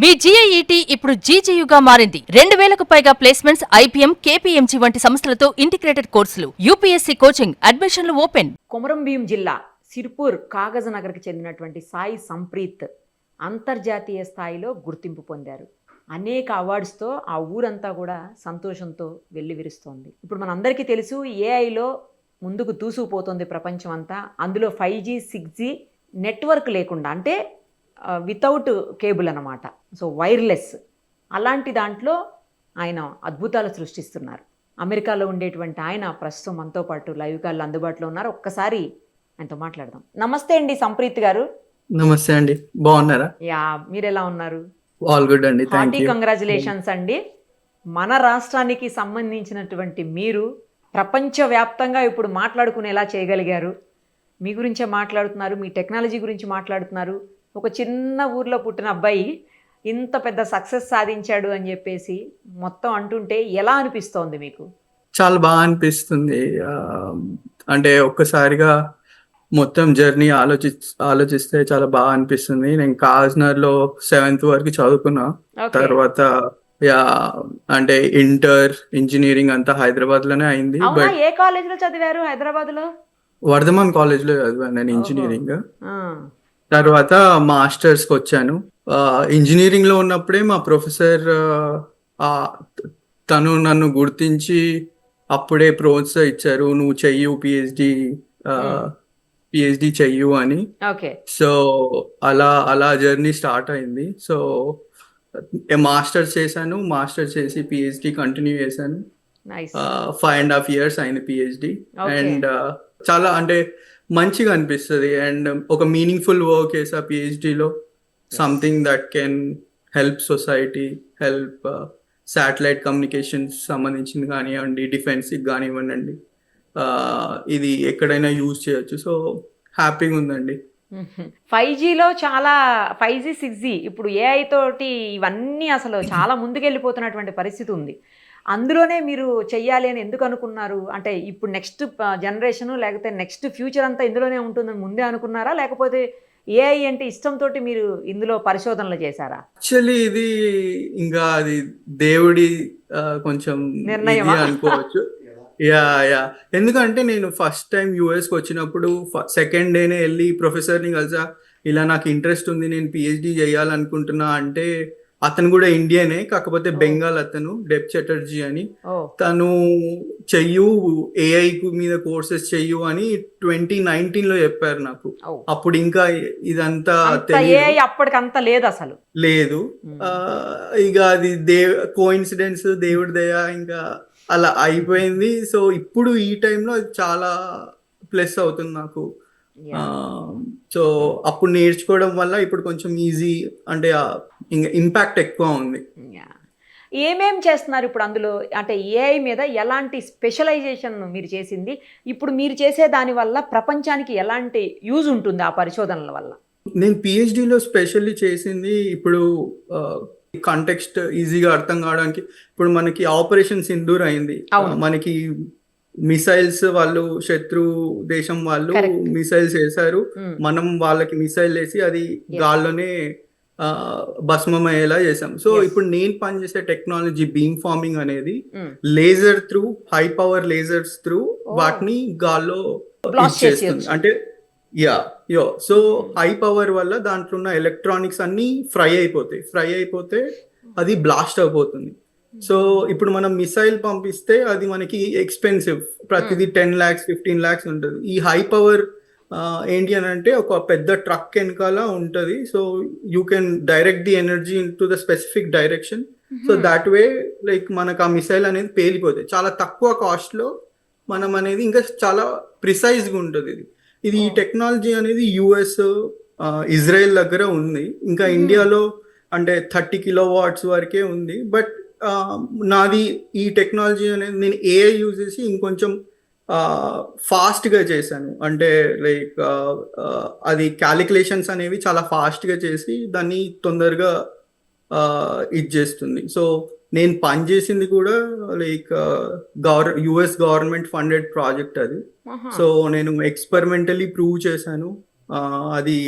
మీ GIET ఇప్పుడు GGUగా మారింది. 2000కు పైగా ప్లేస్మెంట్స్, IPM, KPMG వంటి సంస్థలతో ఇంటిగ్రేటెడ్ కోర్సులు. UPSC కోచింగ్, అడ్మిషన్లు ఓపెన్. కొమరంభీం జిల్లా సిర్పూర్ కాగజ్ నగర్కి చెందినటువంటి సాయి సంప్రీత్ అంతర్జాతీయ స్థాయిలో గుర్తింపు పొందారు. అనేక అవార్డ్స్తో ఆ ఊరంతా కూడా సంతోషంతో వెల్లివిరుస్తోంది. ఇప్పుడు మనందరికీ తెలుసు, ఏఐలో ముందుకు దూసుకుపోతుంది ప్రపంచం అంతా. అందులో 5G 6G నెట్వర్క్ లేకుండా, అంటే వితౌట్ కేబుల్ అన్నమాట, సో వైర్లెస్. అలాంటి దాంట్లో ఆయన అద్భుతాలు సృష్టిస్తున్నారు. అమెరికాలో ఉండేటువంటి ఆయన ప్రస్తుతం మనతో పాటు లైవ్ కాల్ అందుబాటులో ఉన్నారు. ఒక్కసారి ఆయనతో మాట్లాడదాం. నమస్తే అండి సంప్రీత్ గారు. నమస్తే అండి, బాగున్నారా? యా, మీరు ఎలా ఉన్నారు? ఆల్ గుడ్ అండి, హార్టీ కంగ్రాచులేషన్స్ అండి. మన రాష్ట్రానికి సంబంధించినటువంటి మీరు ప్రపంచవ్యాప్తంగా ఇప్పుడు మాట్లాడుకునేలా చేయగలిగారు. మీ గురించే మాట్లాడుతున్నారు, మీ టెక్నాలజీ గురించి మాట్లాడుతున్నారు. ఒక చిన్న ఊర్లో పుట్టిన అబ్బాయి ఇంత పెద్ద సక్సెస్ సాధించాడు అని చెప్పేసి మొత్తం అంటుంటే ఎలా అనిపిస్తోంది మీకు? చాలా బాగా అనిపిస్తుంది. అంటే ఒక్కసారిగా మొత్తం జర్నీ ఆలోచిస్తే చాలా బాగా అనిపిస్తుంది. నేను కాజ్నర్లో 7th వరకు చదువుకున్నా. తర్వాత అంటే ఇంటర్ ఇంజనీరింగ్ అంతా హైదరాబాద్ లోనే అయింది. బట్ ఏ కాలేజ్ లో చదివారు? హైదరాబాద్ లో వర్ధమాన్ కాలేజ్ లో చదివాను నేను ఇంజనీరింగ్. తర్వాత మాస్టర్స్కి వచ్చాను. ఇంజనీరింగ్ లో ఉన్నప్పుడే మా ప్రొఫెసర్ తను నన్ను గుర్తించి అప్పుడే ప్రోత్సహించారు, నువ్వు చెయ్యు పిహెచ్డి చెయ్యు అని. సో అలా జర్నీ స్టార్ట్ అయింది. సో మాస్టర్స్ చేశాను, మాస్టర్స్ చేసి పిహెచ్డి కంటిన్యూ చేశాను. 5.5 years అయింది పిహెచ్డి. అండ్ చాలా అంటే మంచిగా అనిపిస్తుంది. అండ్ ఒక మీనింగ్ఫుల్ వర్క్ చేసా పిహెచ్డిలో, something that can help society, help satellite communications సంబంధించింది కానివ్వండి, డిఫెన్స్కి కానివ్వండి, ఇది ఎక్కడైనా యూజ్ చేయొచ్చు. సో హ్యాపీగా ఉందండి. 5Gలో చాలా 5G 6G ఇప్పుడు ఏఐ తోటి ఇవన్నీ అసలు చాలా ముందుకెళ్ళిపోతున్నటువంటి పరిస్థితి ఉంది. అందులోనే మీరు చెయ్యాలి అని ఎందుకు అనుకున్నారు? అంటే ఇప్పుడు నెక్స్ట్ జనరేషను లేకపోతే నెక్స్ట్ ఫ్యూచర్ అంతా ఇందులోనే ఉంటుందని ముందే అనుకున్నారా, లేకపోతే ఏఐ అంటే ఇష్టంతో మీరు ఇందులో పరిశోధనలు చేశారా? యాక్చువల్లీ ఇది ఇంకా అది దేవుడి కొంచెం నిర్ణయం అనుకోవచ్చు. యా ఎందుకంటే నేను ఫస్ట్ టైం యుఎస్కి వచ్చినప్పుడు సెకండ్ డేనే వెళ్ళి ప్రొఫెసర్ని కలిసా, ఇలా నాకు ఇంట్రెస్ట్ ఉంది, నేను పిహెచ్డి చేయాలనుకుంటున్నా అంటే, అతను కూడా ఇండియనే, కాకపోతే బెంగాల్ అతను, డెబ్ చటర్జీ అని. తను చెయ్యు ఏఐ మీద కోర్సెస్ చెయ్యు అని 2019లో చెప్పారు నాకు. అప్పుడు ఇంకా ఇదంతా అప్పటికంతా లేదు, అసలు లేదు. ఇక అది కోఇన్సిడెన్స్, దేవుడి దయ, ఇంకా అలా అయిపోయింది. సో ఇప్పుడు ఈ టైంలో అది చాలా ప్లస్ అవుతుంది నాకు. సో అప్పుడు నేర్చుకోవడం వల్ల ఇప్పుడు కొంచెం ఈజీ, అంటే ఇంకా ఇంపాక్ట్ ఎక్కువ ఉంది. ఏమేం చేస్తున్నారు ఇప్పుడు అందులో? అంటే ఏఐ మీద ఎలాంటి స్పెషలైజేషన్ మీరు చేసింది? ఇప్పుడు మీరు చేసే దాని వల్ల ప్రపంచానికి ఎలాంటి యూజ్ ఉంటుంది ఆ పరిశోధనల వల్ల? నేను పిహెచ్డిలో స్పెషల్లీ చేసింది, ఇప్పుడు కాంటెక్స్ట్ ఈజీగా అర్థం కావడానికి, ఇప్పుడు మనకి ఆపరేషన్ సింధూర్ అయింది. మనకి మిసైల్స్ వాళ్ళు, శత్రు దేశం వాళ్ళు మిసైల్స్ వేశారు, మనం వాళ్ళకి మిసైల్ వేసి అది గాల్లోనే భస్మం అయ్యేలా చేసాం. సో ఇప్పుడు నేను పనిచేసే టెక్నాలజీ బీమ్ ఫార్మింగ్ అనేది laser through, high power lasers through వాటిని గాల్లో చేస్తుంది. అంటే సో హై పవర్ వల్ల దాంట్లో ఉన్న ఎలక్ట్రానిక్స్ అన్ని ఫ్రై అయిపోతే అది బ్లాస్ట్ అయిపోతుంది. సో ఇప్పుడు మనం మిసైల్ పంపిస్తే అది మనకి ఎక్స్పెన్సివ్, ప్రతిదీ 10 lakhs 15 lakhs ఉంటుంది. ఈ హై పవర్ ఏంటి అని అంటే ఒక పెద్ద ట్రక్ వెనకాల ఉంటుంది. So you can direct the energy in to the specific direction. So that way like మనకు ఆ మిసైల్ అనేది పేలిపోతాయి. చాలా తక్కువ కాస్ట్లో మనం అనేది ఇంకా చాలా ప్రిసైజ్గా ఉంటుంది. ఇది ఈ టెక్నాలజీ అనేది యుఎస్, ఇజ్రాయెల్ దగ్గర ఉంది. ఇంకా ఇండియాలో అంటే 30 kilowatts వరకే ఉంది. బట్ నాది ఈ టెక్నాలజీ అనేది నేను ఏఐ యూజ్ చేసి ఇంకొంచెం ఫాస్ట్గా చేశాను. అంటే లైక్ అది క్యాలిక్యులేషన్స్ అనేవి చాలా ఫాస్ట్గా చేసి దాన్ని తొందరగా ఇది చేస్తుంది. సో నేను పనిచేసింది కూడా like US government funded project అది. సో నేను ఎక్స్పెరిమెంటలీ ప్రూవ్ చేశాను. అది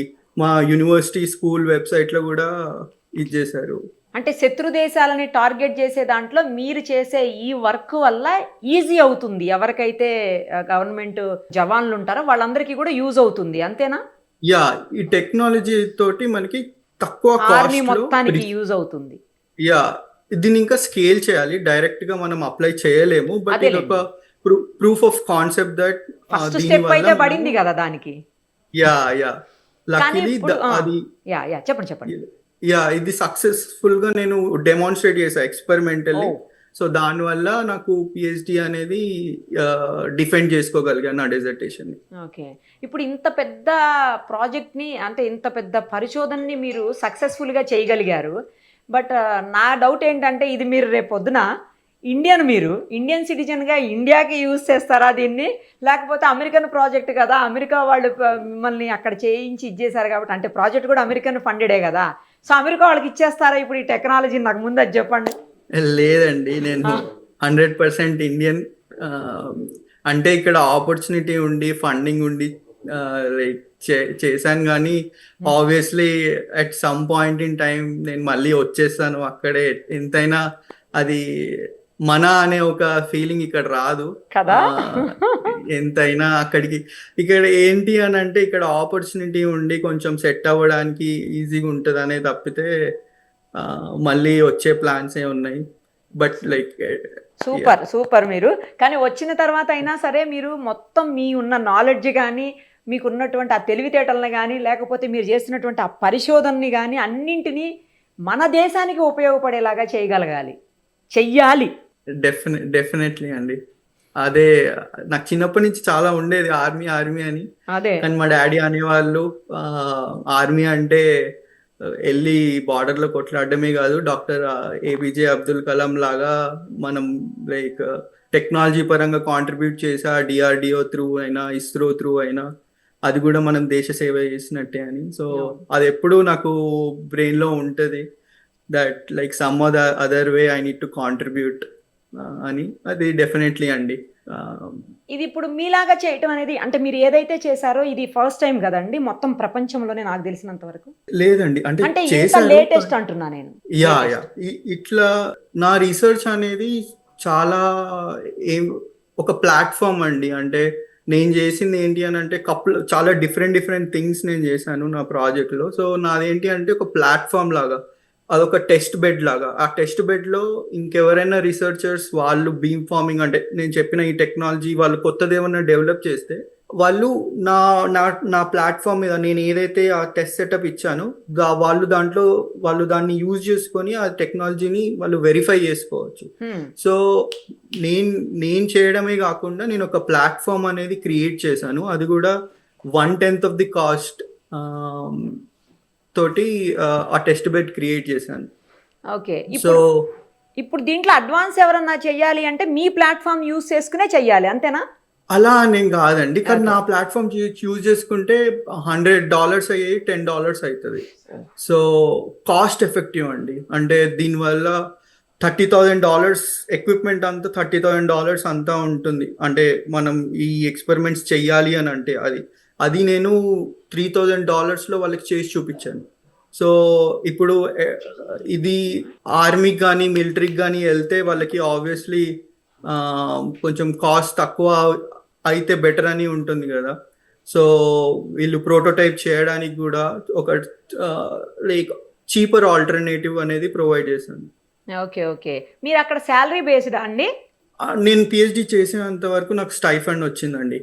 మా యూనివర్సిటీ స్కూల్ వెబ్సైట్లో కూడా ఇది చేశారు. అంటే శత్రు దేశాలని టార్గెట్ చేసే దాంట్లో మీరు చేసే ఈ వర్క్ వల్ల ఈజీ అవుతుంది, ఎవరికైతే గవర్నమెంట్ జవాన్లు ఉంటారో వాళ్ళందరికీ కూడా యూజ్ అవుతుంది, అంతేనా? యా, ఈ టెక్నాలజీ తోటి మనకి తక్కువ ఆర్మీ కాస్ట్ మొత్తానికి లో, యూజ్ అవుతుంది. యా, దీన్ని ఇంకా స్కేల్ చేయాలి, డైరెక్ట్ గా మనం అప్లై చేయలేము, బట్ ఇది ఒక proof of concept that first step అయితే పడింది కదా దానికి. యా యా, కానీ లక్కీలీ ఇప్పుడు అది యా యా చెప్పండి. యా, ఇది సక్సెస్ఫుల్ గా నేను డెమాన్స్ట్రేట్ చేసా ఎక్స్పెరిమెంటల్లీ. సో దానివల్ల నాకు పిహెచ్డి అనేది డిఫెండ్ చేసుకోగలిగాను నా డిజర్టేషన్. ఓకే, ఇప్పుడు ఇంత పెద్ద ప్రాజెక్ట్ని, అంటే ఇంత పెద్ద పరిశోధనని మీరు సక్సెస్ఫుల్గా చేయగలిగారు. బట్ నా డౌట్ ఏంటంటే, ఇది మీరు రేపొద్దున మీరు ఇండియన్ సిటిజన్గా ఇండియాకి యూజ్ చేస్తారా దీన్ని, లేకపోతే అమెరికన్ ప్రాజెక్ట్ కదా, అమెరికా వాళ్ళు మిమ్మల్ని అక్కడ చేయించి ఇచ్చేసారు కాబట్టి, అంటే ప్రాజెక్ట్ కూడా అమెరికన్ ఫండెడే కదా, సో అమెరికా వాళ్ళకి ఇచ్చేస్తారా ఇప్పుడు ఈ టెక్నాలజీ? నాకు ముందు అది చెప్పండి. లేదండి, నేను 100% ఇండియన్. అంటే ఇక్కడ ఆపర్చునిటీ ఉండి ఫండింగ్ ఉండి లైక్ చేశాను, కానీ obviously at some point in time నేను మళ్ళీ వచ్చేస్తాను అక్కడే. ఎంతైనా అది మన అనే ఒక ఫీలింగ్ ఇక్కడ రాదు కదా. ఎంతైనా ఇక్కడ ఏంటి అని అంటే, ఇక్కడ ఆపర్చునిటీ ఉండి కొంచెం సెట్ అవ్వడానికి ఈజీగా ఉంటుంది అనే తప్పితే మళ్ళీ వచ్చే ప్లాన్స్ ఏ ఉన్నాయి. బట్ లైక్ సూపర్ మీరు. కానీ వచ్చిన తర్వాత అయినా సరే మీరు మొత్తం మీ ఉన్న నాలెడ్జ్ కానీ, మీకు ఉన్నటువంటి ఆ తెలివితేటలను కానీ, లేకపోతే మీరు చేసినటువంటి ఆ పరిశోధనని కానీ అన్నింటినీ మన దేశానికి ఉపయోగపడేలాగా చెయ్యాలి. డెఫినెట్లీ అండి. అదే నాకు చిన్నప్పటి నుంచి చాలా ఉండేది ఆర్మీ అని. అదే, కానీ మా డాడీ అనేవాళ్ళు ఆర్మీ అంటే వెళ్ళి బార్డర్ లో కొట్లాడమే కాదు, డాక్టర్ ఏపీజే అబ్దుల్ కలాం లాగా మనం లైక్ టెక్నాలజీ పరంగా కాంట్రిబ్యూట్ చేసా, డిఆర్డిఓ త్రూ అయినా ఇస్రో త్రూ అయినా అది కూడా మనం దేశ సేవ చేసినట్టే అని. సో అది ఎప్పుడూ నాకు బ్రెయిన్ లో ఉంటది, that like some other way I need to contribute అని. అది డెఫినెట్లీ అండి. ఇది ఇప్పుడు మీలాగా చేయటం అనేది, అంటే మీరు ఏదైతే చేశారో ఇది ఫస్ట్ టైం కదండి మొత్తం ప్రపంచంలోనే నాకు తెలిసినంత వరకు? లేదండి, అంటే లేటెస్ట్ అంటున్నా నేను. యా ఇట్లా నా రీసెర్చ్ అనేది చాలా ఒక ప్లాట్ఫామ్ అండి. అంటే నేను చేసింది ఏంటి అని అంటే చాలా డిఫరెంట్ థింగ్స్ నేను చేశాను నా ప్రాజెక్ట్ లో. సో నాదేంటి అంటే ఒక ప్లాట్ఫామ్ లాగా, అదొక టెస్ట్ బెడ్ లాగా. ఆ టెస్ట్ బెడ్ లో ఇంకెవరైనా రీసెర్చర్స్ వాళ్ళు బీమ్ ఫార్మింగ్ అంటే నేను చెప్పిన ఈ టెక్నాలజీ వాళ్ళు కొత్తది ఏమన్నా డెవలప్ చేస్తే, వాళ్ళు నా ప్లాట్ఫామ్ మీద నేను ఏదైతే ఆ టెస్ట్ సెటప్ ఇచ్చానో వాళ్ళు దాన్ని యూజ్ చేసుకొని ఆ టెక్నాలజీని వాళ్ళు వెరిఫై చేసుకోవచ్చు. సో నేను చేయడమే కాకుండా నేను ఒక ప్లాట్ఫామ్ అనేది క్రియేట్ చేశాను, అది కూడా 1/10 ఆఫ్ ది కాస్ట్ తోటి ఆ టెస్ట్ బెడ్ క్రియేట్ చేశాను. ఓకే, సో ఇప్పుడు దీంట్లో అడ్వాన్స్ ఎవరన్నా చెయ్యాలి అంటే మీ ప్లాట్ఫామ్ యూజ్ చేసుకునే చెయ్యాలి, అంతేనా? అలా నేను కాదండి, కానీ నా ప్లాట్ఫామ్ యూజ్ చేసుకుంటే $100 అయ్యి $10 అవుతుంది. సో కాస్ట్ ఎఫెక్టివ్ అండి. అంటే దీనివల్ల $30,000 ఎక్విప్మెంట్ అంతా $30,000 అంతా ఉంటుంది. అంటే మనం ఈ ఎక్స్పెరిమెంట్స్ చెయ్యాలి అని అంటే అది నేను $3,000 లో వాళ్ళకి చేసి చూపించాను. సో ఇప్పుడు ఇది ఆర్మీకి కానీ మిలిటరీకి కానీ వెళ్తే వాళ్ళకి ఆబ్వియస్లీ కొంచెం కాస్ట్ తక్కువ అయితే బెటర్ అని ఉంటుంది కదా. సో వీళ్ళు ప్రోటోటైప్ చేయడానికి కూడా ఒక లైక్ చీపర్ ఆల్టర్నేటివ్ అనేది ప్రొవైడ్ చేశాను. ఓకే, మీరు అక్కడ శాలరీ బేస్డ్ అండి? నేను పిహెచ్డి చేసినంత వరకు నాకు స్టైఫండ్ వచ్చిందండి.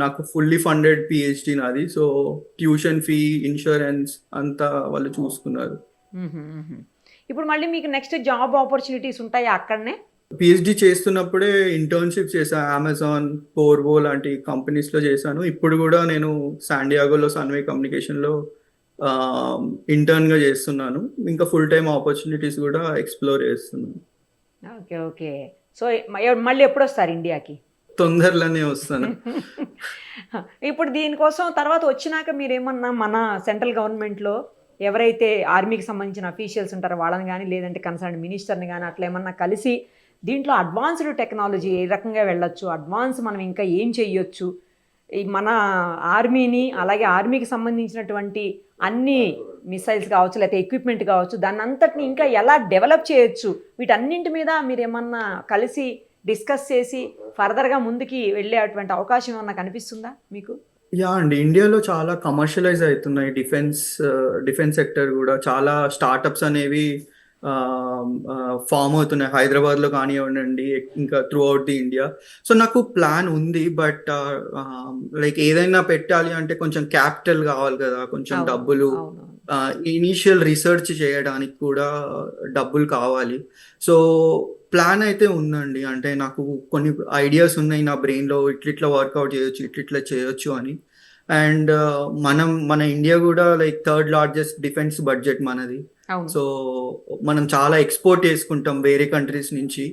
నాకు ఫుల్లీ ఫండెడ్ పిహెచ్డి నాది. సో ట్యూషన్ ఫీ, ఇన్సూరెన్స్ అంతా వాళ్ళు చూసుకున్నారు. ఇప్పుడు మళ్ళీ మీకు నెక్స్ట్ జాబ్ ఆపర్చునిటీస్ ఉంటాయి అక్కడనే? పిహెచ్డి చేస్తున్నప్పుడే ఇంటర్న్షిప్ చేశాను, అమెజాన్, కోర్వో లాంటి కంపెనీస్ లో చేశాను. ఇప్పుడు కూడా నేను శాండియాగోలో సన్వే కమ్యూనికేషన్ లో ఇంటర్న్ గా చేస్తున్నాను. ఇంకా ఫుల్ టైమ్ ఆపర్చునిటీస్ కూడా ఎక్స్ప్లోర్ చేస్తున్నాను. ఓకే, సో మళ్ళీ ఎప్పుడు వస్తారు ఇండియాకి? తొందరలోనే వస్తాను. ఇప్పుడు దీనికోసం తర్వాత వచ్చినాక మీరేమన్నా మన సెంట్రల్ గవర్నమెంట్లో ఎవరైతే ఆర్మీకి సంబంధించిన అఫీషియల్స్ ఉంటారో వాళ్ళని కానీ, లేదంటే కన్సర్న్ మినిస్టర్ని కానీ అట్లా ఏమన్నా కలిసి దీంట్లో అడ్వాన్స్డ్ టెక్నాలజీ ఏ రకంగా వెళ్ళొచ్చు, అడ్వాన్స్ మనం ఇంకా ఏం చెయ్యొచ్చు, ఈ మన ఆర్మీని అలాగే ఆర్మీకి సంబంధించినటువంటి అన్ని మిసైల్స్ కావచ్చు, లేకపోతే ఎక్విప్మెంట్ కావచ్చు, దాన్ని అంతటిని ఇంకా ఎలా డెవలప్ చేయొచ్చు, వీటన్నింటి మీద మీరు ఏమన్నా కలిసి డిస్కస్ చేసి ఫర్దర్గా ముందుకి వెళ్ళేటువంటి అవకాశం ఏమన్నా కనిపిస్తుందా మీకు? యా అండి, ఇండియాలో చాలా కమర్షియలైజ్ అవుతున్నాయి డిఫెన్స్ సెక్టర్ కూడా. చాలా స్టార్టప్స్ అనేవి ఫామ్ అవుతున్నాయి హైదరాబాద్లో కానివ్వండి, ఇంకా through out the India. So నాకు ప్లాన్ ఉంది, బట్ లైక్ ఏదైనా పెట్టాలి అంటే కొంచెం క్యాపిటల్ కావాలి కదా, కొంచెం అవును, డబ్బులు, అవును. ఇనీషియల్ రీసెర్చ్ చేయడానికి కూడా డబ్బులు కావాలి. సో ప్లాన్ అయితే ఉందండి, అంటే నాకు కొన్ని ఐడియాస్ ఉన్నాయి నా బ్రెయిన్లో, ఇట్లిట్లా వర్కౌట్ చేయొచ్చు, ఇట్లిట్లా చేయొచ్చు అని. అండ్ మన ఇండియా కూడా like third largest defence budget మనది. అవును. సో మనం చాలా ఎక్స్పోర్ట్ చేసుకుంటాం వేరే కంట్రీస్ నుంచి.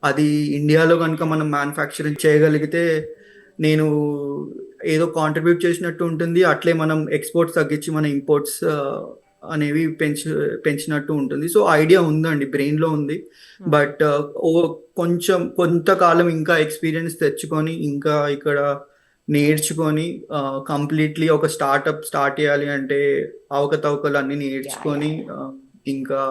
అది ఇండియాలో కనుక మనం మ్యానుఫ్యాక్చరింగ్ చేయగలిగితే నేను ఏదో కాంట్రిబ్యూట్ చేసినట్టు ఉంటుంది. అట్లే మనం ఎక్స్పోర్ట్స్ తగ్గించి మన ఇంపోర్ట్స్ అనేవి పెంచినట్టు ఉంటుంది. సో ఐడియా ఉందండి, బ్రెయిన్లో ఉంది. బట్ కొంతకాలం ఇంకా ఎక్స్పీరియన్స్ తెచ్చుకొని, ఇంకా ఇక్కడ నేర్చుకొని, కంప్లీట్లీ ఒక స్టార్ట్అప్ స్టార్ట్ చేయాలి అంటే అవకతవకలు అన్ని నేర్చుకొని, ఇంకా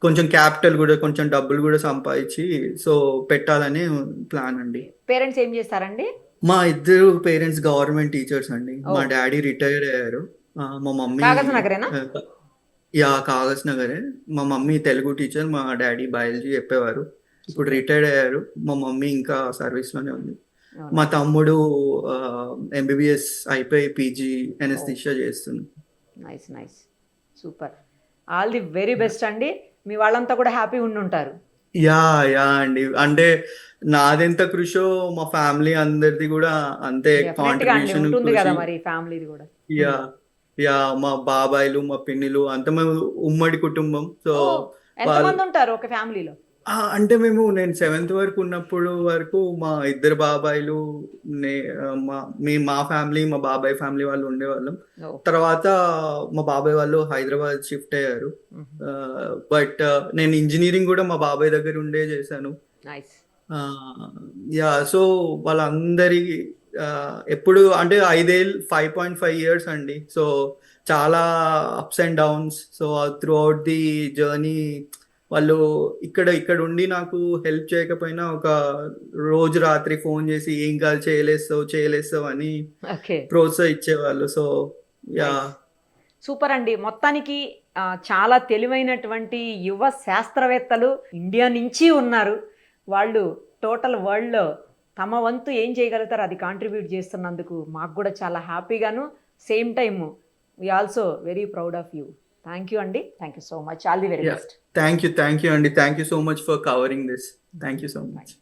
కొంచెం క్యాపిటల్ కూడా, కొంచెం డబ్బులు కూడా సంపాదించి సో పెట్టాలనే ప్లాన్ అండి. పేరెంట్స్ ఏం చేస్తారండి? మా ఇద్దరు పేరెంట్స్ గవర్నమెంట్ టీచర్స్ అండి. మా డాడీ రిటైర్ అయ్యారు. మా మమ్మీ కాగజ్ నగరేనా? యా, కాగజ్ నగరే. మా మమ్మీ తెలుగు టీచర్, మా డాడీ బయాలజీ చెప్పేవారు. ఇప్పుడు రిటైర్డ్ అయ్యారు. మా మమ్మీ ఇంకా సర్వీస్లోనే ఉంది. మా తమ్ముడు ఎంబీబీఎస్ అయిపోయి పీజీ ఎనస్థీషియా చేస్తుంది. Nice nice, super. All the very best అండి. మీ వాళ్ళంతా కూడా హ్యాపీ ఉండుంటారు. యా యా అండి, అంటే నాదెంత కృషో మా ఫ్యామిలీ అందరిది కూడా అంతే కాంట్రిబ్యూషన్ ఉంటుంది కదా కృషి. మరి ఫ్యామిలీది కూడా. యా యా, మా బాబాయిలు, మా పిన్నిలు అంత మేము ఉమ్మడి కుటుంబం. సో ఎంతమంది ఉంటారు ఒక ఫ్యామిలీలో? అంటే నేను 7th వరకు ఉన్నప్పుడు వరకు మా ఇద్దరు బాబాయిలు, మా ఫ్యామిలీ, మా బాబాయ్ ఫ్యామిలీ వాళ్ళు ఉండేవాళ్ళం. తర్వాత మా బాబాయ్ వాళ్ళు హైదరాబాద్ షిఫ్ట్ అయ్యారు. బట్ నేను ఇంజనీరింగ్ కూడా మా బాబాయ్ దగ్గర ఉండే చేశాను. యా, సో వాళ్ళందరి ఎప్పుడు అంటే 5.5 years అండి. సో చాలా ups and downs. So through out the journey వాళ్ళు ఇక్కడ ఉండి నాకు హెల్ప్ చేయకపోయినా ఒక రోజు రాత్రి ఫోన్ చేసి ఏం కాదు చేయలేస్తావు అని ప్రోత్సహించేవాళ్ళు. సో యా, సూపర్ అండి. మొత్తానికి చాలా తెలివైనటువంటి యువ శాస్త్రవేత్తలు ఇండియా నుంచి ఉన్నారు. వాళ్ళు టోటల్ వరల్డ్లో తమ వంతు ఏం చేయగలుగుతారో అది కాంట్రిబ్యూట్ చేస్తున్నందుకు మాకు కూడా చాలా హ్యాపీగాను, same time we also very proud of you. Thank you అండి. Thank you so much. All the very best. Thank you అండి. Thank you so much for covering this. Thank you so much.